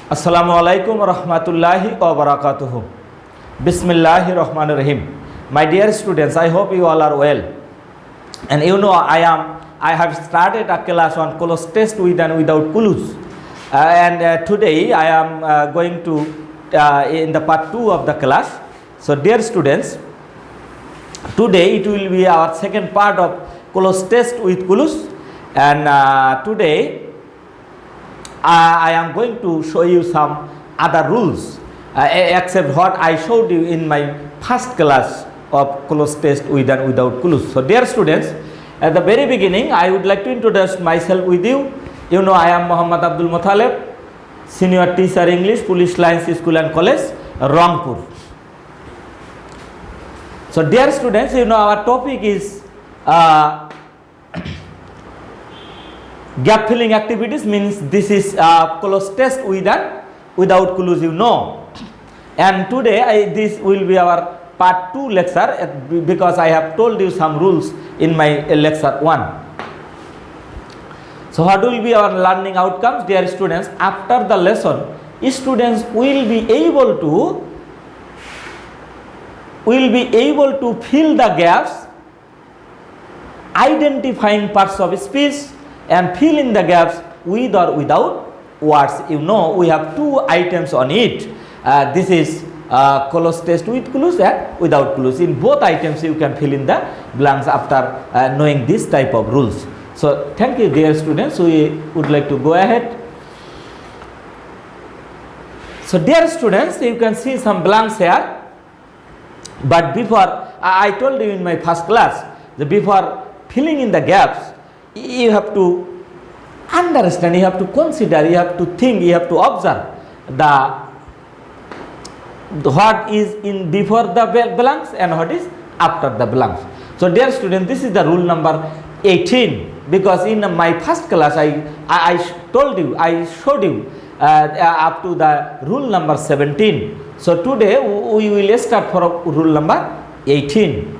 Assalamu alaikum warahmatullahi wabarakatuh. Bismillahir Rahmanir Rahim. My dear students, I hope you all are well. And you know I have started a class on close test with and without clues. Today I am going to in the part 2 of the class. So dear students, today it will be our second part of close test with clues. And today I am going to show you some other rules except what I showed you in my first class of close test with and without clues. So dear students, at the very beginning I would like to introduce myself with you. You know, I am Muhammad Abdul Motalab, Senior Teacher English, Police Lines School and College, Rangpur. So dear students, you know our topic is gap filling activities, means this is close test with and without clues, you know. And today this will be our part 2 lecture because I have told you some rules in my lecture 1. So what will be our learning outcomes, dear students? After the lesson, students will be able to fill the gaps, identifying parts of speech and fill in the gaps with or without words. You know, we have 2 items on it. This is close test with clues and without clues. In both items you can fill in the blanks after knowing this type of rules. So thank you, dear students. We would like to go ahead. So dear students, you can see some blanks here. But before, I told you in my first class that before filling in the gaps, you have to understand, you have to consider, you have to think, you have to observe what is in before the blanks and what is after the blanks. So dear students, this is the rule number 18, because in my first class I told you, I showed you up to the rule number 17. So today we will start for rule number 18.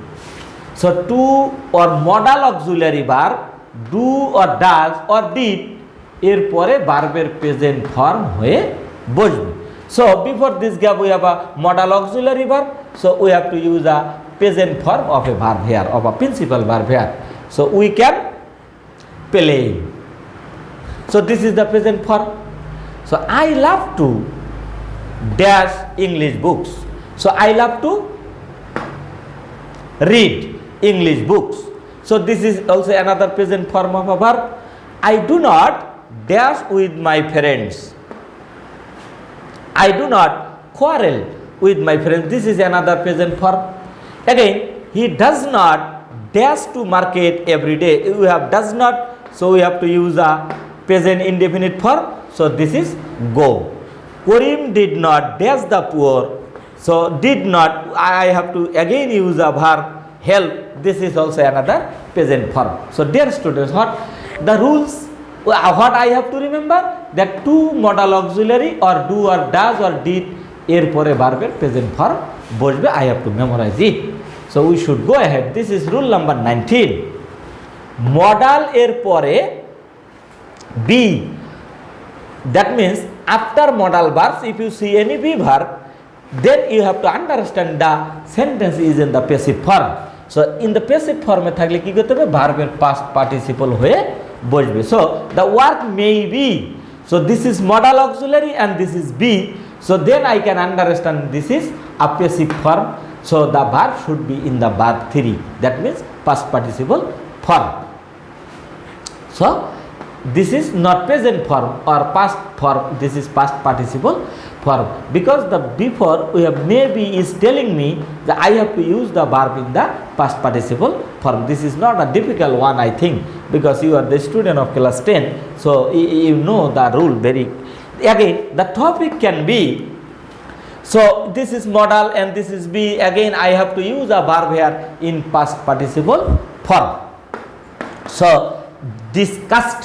So to or modal auxiliary verb, do or does or did এর পরে ভার্বের present form হয়ে বসবে. So before this gap we have a modal auxiliary verb, so we have to use a present form of a verb here, of a principal verb here. So we can play. So this is the present form. So I love to dash English books. So I love to read English books. So this is also another present form of a verb. I do not dash with my friends. I do not quarrel with my friends. This is another present form. Again, he does not dash to market every day. We have does not, so we have to use a present indefinite form. So this is go. Karim did not dash the poor. So did not, I have to again use a verb help. This is also another present form. So dear students, what the rules, what I have to remember, that two modal auxiliary or do or does or did এর পরে ভার্বের present form বসবে. I have to memorize it. So we should go ahead. This is rule number 19. Modal এর পরে be, that means after modal verbs if you see any be verb, then you have to understand the sentence is in the passive form. So in the passive form এ থাকলে কি করতে হবে, ভার্বের past participle হয়ে বসবে. So the work may be, so this is modal auxiliary and this is be, so then I can understand this is a passive form. So the verb should be in the verb 3, that means past participle form. So this is not present form or past form, this is past participle form, because the before we have maybe is telling me that I have to use the verb in the past participle form. This is not a difficult one, I think, because you are the student of class 10, so you know the rule very. Again, the topic can be, so this is modal and this is be, again I have to use a verb here in past participle form. So discussed.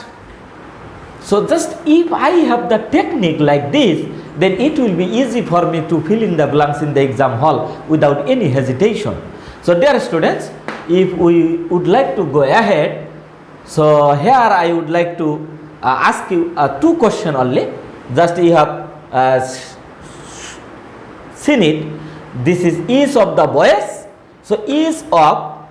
So just if I have the technique like this, then it will be easy for me to fill in the blanks in the exam hall without any hesitation. So dear students, if we would like to go ahead, so here I would like to ask you 2 questions only. Just you have seen it. This is of the boys. So is of,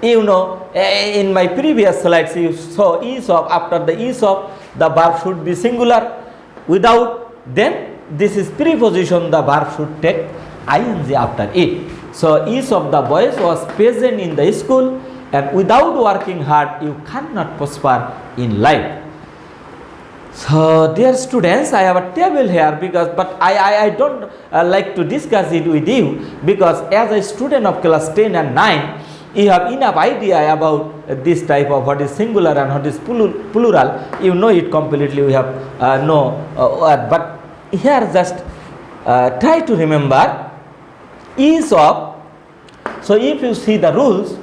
in my previous slides you saw is of, after the is of the verb should be singular. Without, then this is preposition, the verb should take ing after it. So is of the boys was present in the school, and without working hard you cannot prosper in life. So dear students, I have a table here but I don't like to discuss it with you, because as a student of class 10 and 9 you have enough idea about this type of what is singular and what is plural. You know it completely. We have but here just try to remember is of. So if you see the rules,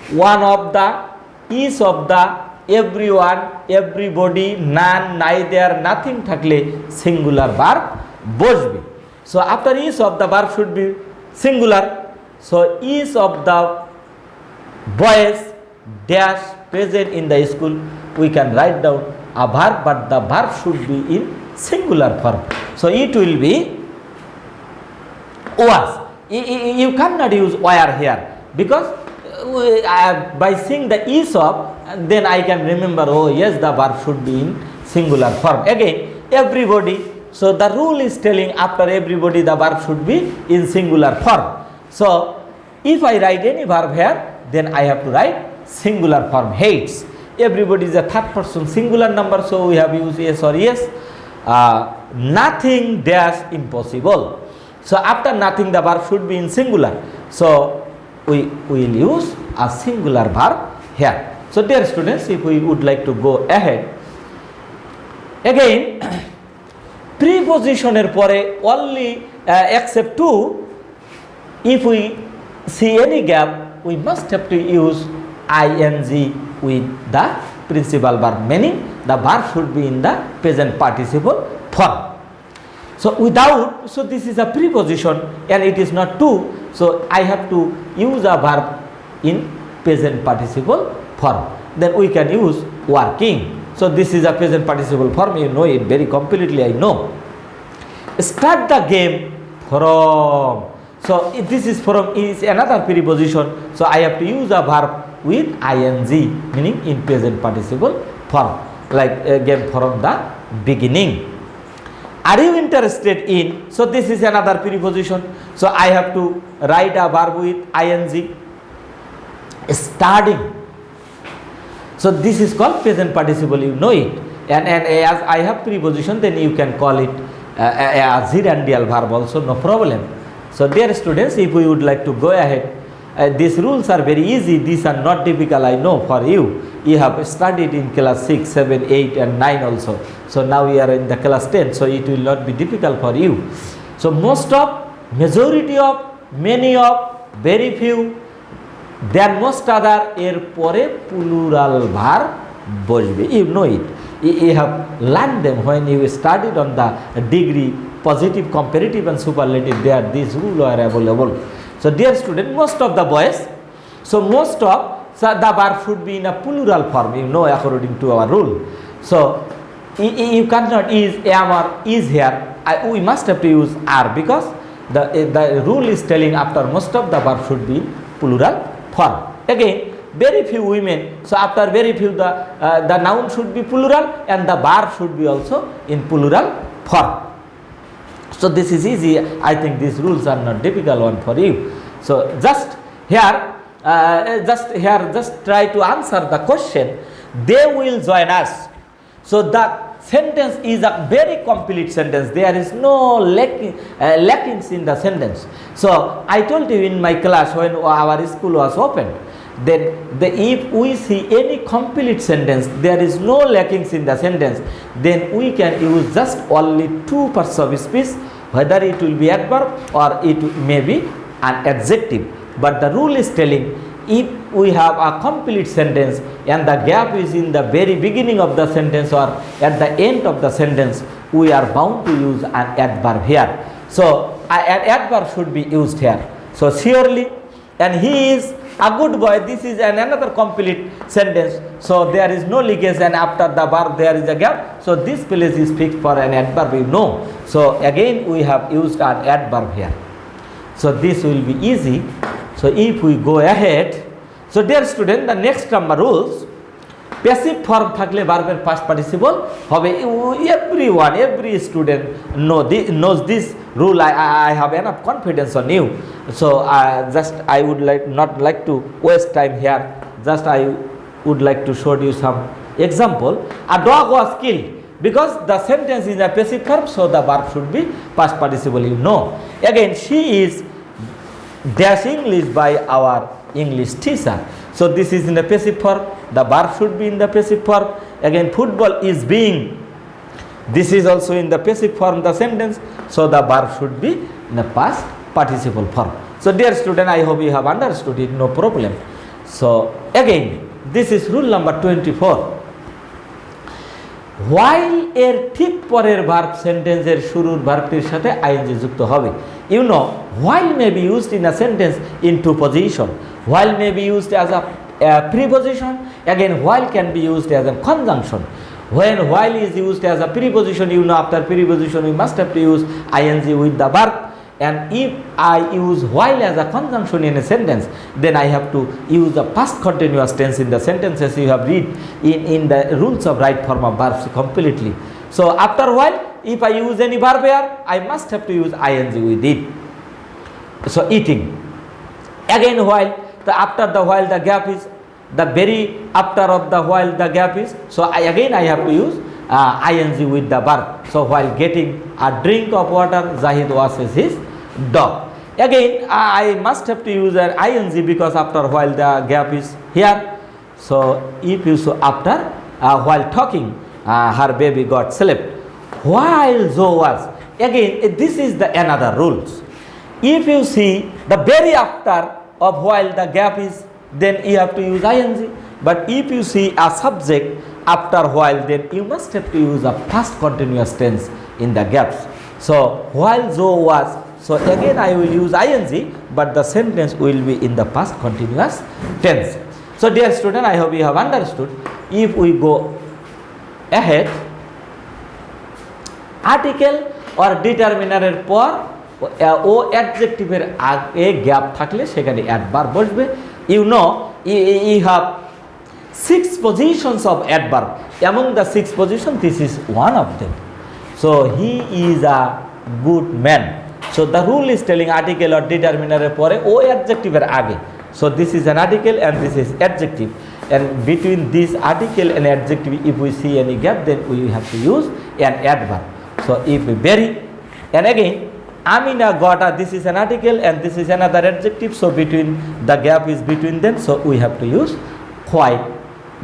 one of the, is of the, everyone, everybody, none, neither, nothing থাকলে singular verb বসবে. So after is of the verb should be singular. So is of the boys dash present in the school, we can write down a verb, but the verb should be in singular form. So it will be was. You cannot use were here, because by seeing the is of, then I can remember, oh yes, the verb should be in singular form. Again, everybody. So the rule is telling after everybody the verb should be in singular form. So if I write any verb here, then I have to write singular form. Hates. Everybody is a third person singular number, so we have used yes or yes. Nothing dash impossible. So after nothing the verb should be in singular. So we will use a singular verb here. So dear students, if we would like to go ahead, again prepositioner pore only except two, if we see any gap, we must have to use ing with the principal verb, meaning the verb should be in the present participle form. So without, so this is a preposition and it is not two, so I have to use a verb in present participle form. Then we can use working. So this is a present participle form, you know it very completely, I know. Start the game from. So if this is from is another preposition, so I have to use a verb with ing, meaning in present participle form, like game from the beginning. Are you interested in? So this is another preposition, so I have to write a verb with ing. Studying. So this is called present participle, you know it, and as I have preposition, then you can call it a gerundial verb also, no problem. So dear students, if we would like to go ahead, these rules are very easy, these are not difficult, I know for you. You have studied in class 6, 7, 8 and 9 also. So now we are in the class 10, so it will not be difficult for you. So most of, majority of, many of, very few, then most other এর পরে plural verb বসবে, you know it. You have learned them when you studied on the degree, positive, comparative and superlative, there these rules are available. So dear student, most of the boys, so most of, so the verb should be in a plural form, you know, according to our rule. So you cannot use am or is here, we must have to use are, because the rule is telling after most of the verb should be plural form. Again, very few women, so after very few the noun should be plural and the verb should be also in plural form. So this is easy, I think these rules are not difficult one for you. So just here, just try to answer the question, they will join us. So the sentence is a very complete sentence, there is no lackings in the sentence. So I told you in my class when our school was opened, then if we see any complete sentence, there is no lackings in the sentence, then we can use just only two parts of speech, whether it will be adverb or it may be an adjective. But the rule is telling, if we have a complete sentence and the gap is in the very beginning of the sentence or at the end of the sentence, we are bound to use an adverb here. So an adverb should be used here. So surely, and he is a good boy, this is another complete sentence. So there is no leakage, and after the verb there is a gap. So this place is fixed for an adverb, you know. So again we have used an adverb here. So this will be easy. So if we go ahead, so dear student, the next number rules, passive form থাকলে ভার্বের past participle হবে। Every student knows this rule. I have enough confidence on you. So I would not like to waste time here. Just I would like to show you some example. A dog was killed. Because the sentence is a passive verb, so the verb should be past participle, you know. Again, she is dash English by our English teacher. So this is in the passive form. The verb should be in the passive form. Again, football is being. This is also in the passive form, the sentence. So the verb should be in the past participle form. So dear student, I hope you have understood it, no problem. So again, this is rule number 24. While এর ঠিক পরের verb সেন্টেন্সের শুরুর ভার্বটির সাথে ING যুক্ত হবে। You know, while may be used in a sentence in two position. While may be used as a preposition. Again, while can be used as a conjunction. When while is used as a preposition, you know, after preposition we must have to use ing with the verb. And if I use while as a conjunction in a sentence, then I have to use the past continuous tense in the sentences you have read in the rules of right form of verbs completely. So after while, if I use any verb here, I must have to use ing with it. So eating. Again while, after the while the gap is, the very after of the while the gap is, so again I have to use ing with the verb. So while getting a drink of water, Zahid washes his dog. Again I must have to use an ing because after while the gap is here. So if you so after while talking, her baby got slept. While Zoe was, again this is the another rules. If you see the very after of while the gap is, then you have to use ing. But if you see a subject after while, then you must have to use a past continuous tense in the gaps. So while Zoe was, so again I will use ing, but the sentence will be in the past continuous tense. So dear student, I hope you have understood. If we go ahead, article or determiner এর পর ও অ্যাডজেক্টিভের আগে gap থাকলে সেখানে adverb বসবে। You know, you have 6 positions of adverb. Among the 6 positions, this is one of them. So he is a good man. So the rule is telling article or determiner এর পরে ও অ্যাডজেক্টিভের আগে. So this is an article and this is adjective. And between this article and adjective, if we see any gap, then we have to use an adverb. So if we bury, and again, Amina got a, this is an article and this is another adjective. So between the gap is between them. So we have to use quite.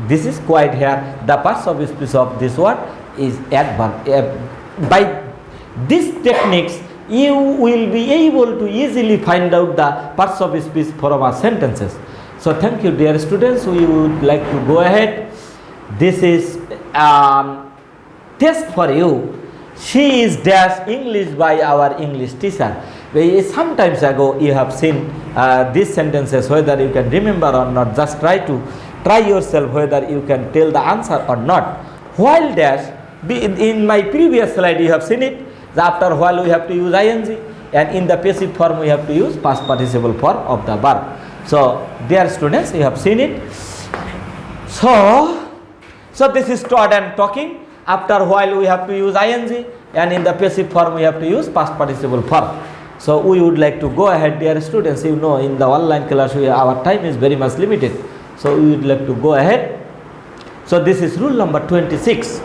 This is quite here. The parts of speech of this word is adverb. By these techniques, you will be able to easily find out the parts of speech from our sentences. So thank you, dear students. We would like to go ahead. This is test for you. She is dash English by our English teacher. Sometimes ago you have seen these sentences, whether you can remember or not. Just try yourself whether you can tell the answer or not. While dash, in my previous slide you have seen it. After while we have to use ing, and in the passive form we have to use past participle form of the verb. So dear students, you have seen it. So this is Todd and talking. After while we have to use ing, and in the passive form we have to use past participle form. So we would like to go ahead, dear students. You know, in the online class our time is very much limited. So we would like to go ahead. So this is rule number 26.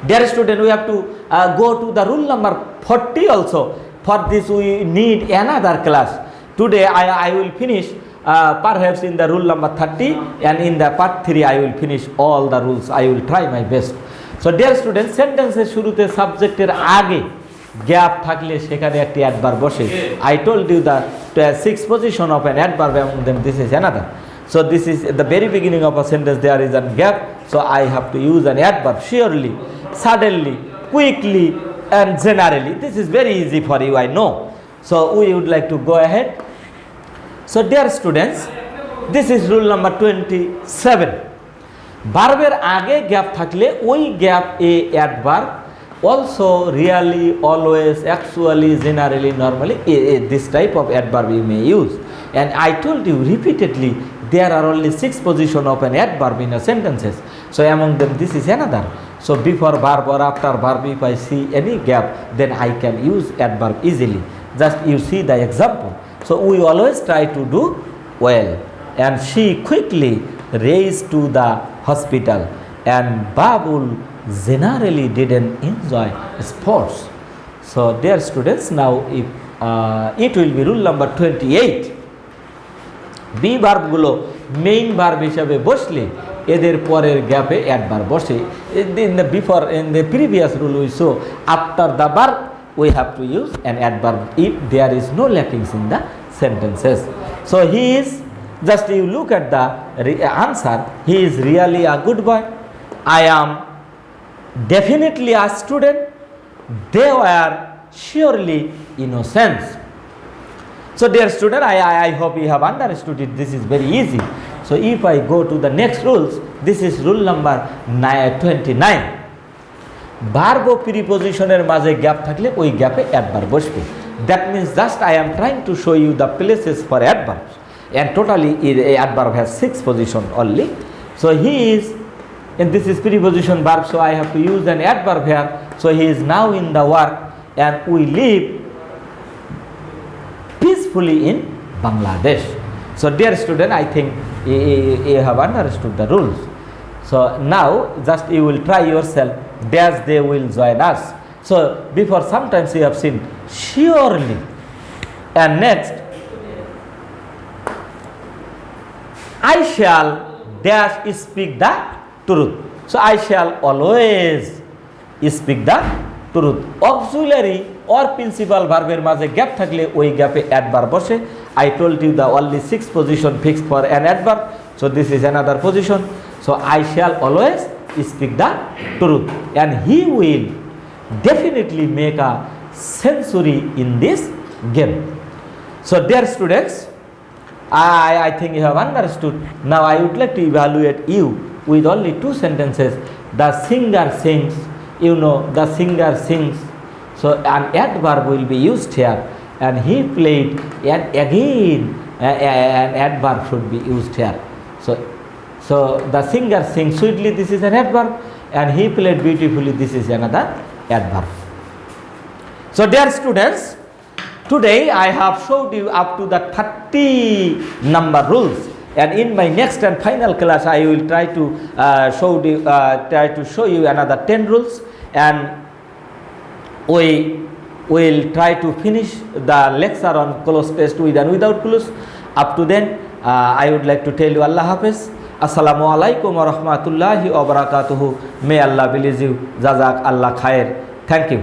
Dear student, we have to go to the rule number 40 also. For this we need another class. Today I will finish perhaps in the rule number 30, and in the part 3 I will finish all the rules. I will try my best. So dear students, sentences শুরুতে সাবজেক্টের আগে gap থাকলে সেখানে একটি adverb বসে। I told you that 6 position of an adverb, among them this is another. So this is at the very beginning of a sentence there is a gap. So I have to use an adverb. Surely, suddenly, quickly and generally. This is very easy for you, I know. So we would like to go ahead. So dear students, this is rule number 27. ভার্বের আগে gap থাকলে ওই gap A adverb also really, always, actually, generally, normally, this type of adverb you may use. And I told you repeatedly, there are only 6 positions of an adverb in a sentences. So among them, this is another. So before verb or after verb, if I see any gap, then I can use adverb easily. Just you see the example. So we always try to do well. And she quickly raced to the hospital. And Babul generally didn't enjoy sports. So dear students, now if it will be rule number 28. Be ভার্বগুলো main verb হিসাবে বসলে এদের পরের গ্যাপে adverb বসে। in the previous rule we saw after the verb we have to use an adverb if there is no lackings in the sentences. So he is, just you look at the answer, he is really a good boy. I am definitely a student. They were surely innocent. So dear student, I hope you have understood it. This is very easy. So if I go to the next rules, this is rule number 29. Verb ও প্রিপজিশনের মাঝে gap থাকলে ওই গ্যাপে adverb বসবে। That means just I am trying to show you the places for adverbs. And totally adverb has 6 positions only. So he is, and this is preposition verb, so I have to use an adverb here. So he is now in the work and we live peacefully in Bangladesh. So dear student, I think you have understood the rules. So now just you will try yourself, dash they will join us. So before sometimes you have seen surely, and next I shall dash speak the truth. So I shall always speak the truth. Auxiliary or principal ভার্বের মাঝে gap থাকলে ওই গ্যাপে adverb বসে। I told you the only 6 position fixed for an adverb. So this is another position. So I shall always speak the truth, and he will definitely make a century in this game. So dear students, I think you have understood. Now I would like to evaluate you with only 2 sentences. The singer sings. You know, the singer sings. So an adverb will be used here, and he played, and again an adverb should be used here. So the singer sings sweetly, this is an adverb, and he played beautifully, this is another adverb. So dear students, today I have showed you up to the 30 number rules, and in my next and final class I will try to show you another 10 rules, and we will try to finish the lecture on close test with and without close. Up to then, I would like to tell you Allah Hafiz. Assalamu alaikum wa rahmatullahi wa barakatuhu. May Allah bless you. Jazak Allah khair. Thank you.